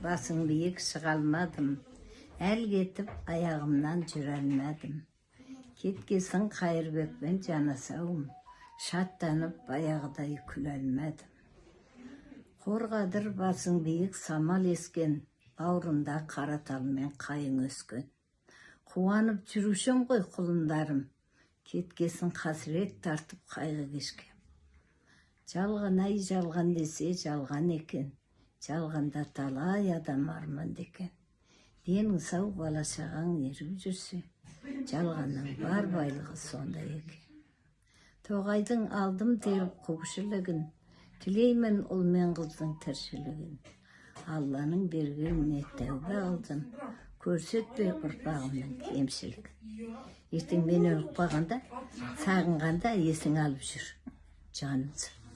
basың биік шыға алмадым. Әл кетіп аяғымнан жүре алмадым. Кеткесін Қайырбекпен жанасауым, шаттанып баяғыдай күле алмадым. Қорғадыр басың биік самал ескен, бауырында қаратал мен қайың өскен. Қуанып жүрушем ғой құлындарым, кеткесін қасірет тартып қайғы кешкен. Жалған ай жалған десе жалған екен, жалғанда талай адам арманды екен. Денің сау бала шағаң еріп жүрсе, жалғанның бар байлығы сонда екен. Тоғайдың алдым теріп көпшілігін, тілеймін ұл мен қыздың тіршілігін. Алланың бергеніне тәубе алдым, көрсетпе ұрпағымның кемшілігін. Ертең мен өліп қалғанда, сағынғанда есің алып жүр, жанымсың.